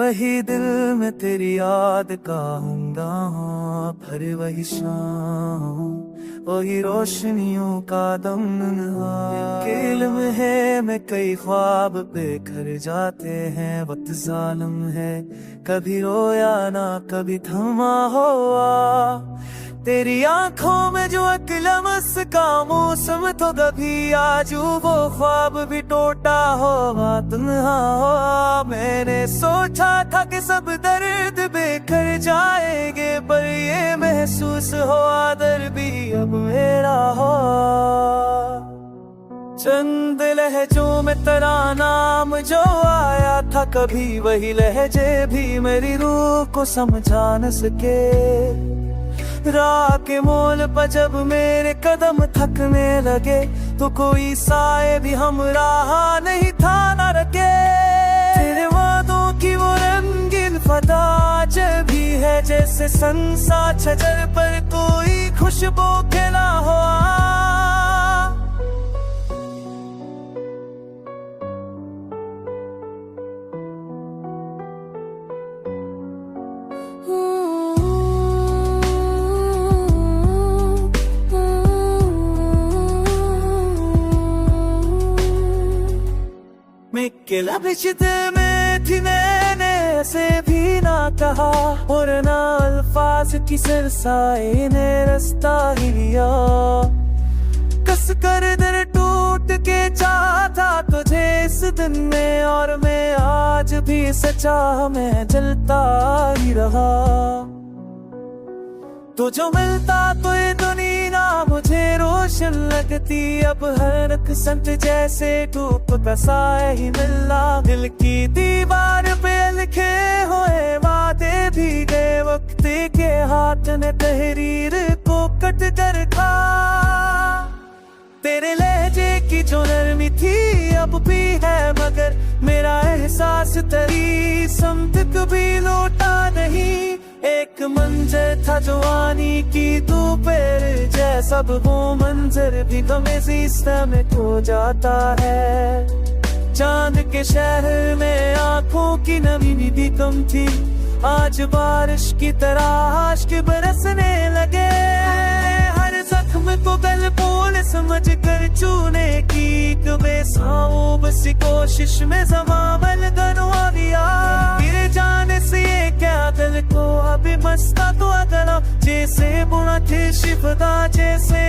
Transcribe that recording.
वही दिल में तेरी याद का हूंगा, फिर वही शाम वही रोशनियों का दम। इल्म है मैं कई ख्वाब बेघर जाते हैं, वक्त जालिम है कभी रोया ना कभी थमा हुआ। तेरी आंखों में जो अकलमस का मौसम, तो कभी आजू वो ख्वाब भी टूटा होगा तन्हा हो। मैंने सोचा था कि सब दर्द बेकर जाएंगे, पर ये महसूस हो आदर भी अब मेरा हो। चंद लहजों में तेरा नाम जो आया था, कभी वही लहजे भी मेरी रूह को समझा न सके। राह के मोल पर जब मेरे कदम थकने लगे, तो कोई साए भी हम राह नहीं था न रखे। तेरे वादों की वो रंगीन फदा जब भी है, जैसे संसा छजर पर कोई खुशबू खिला हो। मिक्केला बिचते में थी मैंने ऐसे भी ना कहा, और ना अल्फाज की सिरसाए ने रास्ता ही लिया। कस कर दिल टूट के चाहता तुझे इस दिन में, और मैं आज भी सचा मैं जलता ही रहा। तो जो मिलता तो ये दुनिया मुझे रोशन लगती, अब हर एक संत जैसे धूप का साया ही मिलना। दिल की दीवार पे लिखे हुए वादे भी गए, वक्त के हाथ ने तहरीर को कट कर खा। तेरे लहजे की जो नरमी थी अब भी है, मगर मेरा एहसास तेरी समत कभी लौटा नहीं। एक मंजर था जवानी की दोपहर जैसा, वो मंजर भी गमे में खो जाता है। चांद के शहर में आंखों की नमी भी कम थी, आज बारिश की तरह आशिक बरसने लगे। हर जख्म को गल बोल समझ कर छूने की बेसाओ बस कोशिश में ज़मामल गनवा दिया। गिर जाने से ये क्या दिल को अभी मस्ता तो अगला, जैसे बुना थे शिफदा जैसे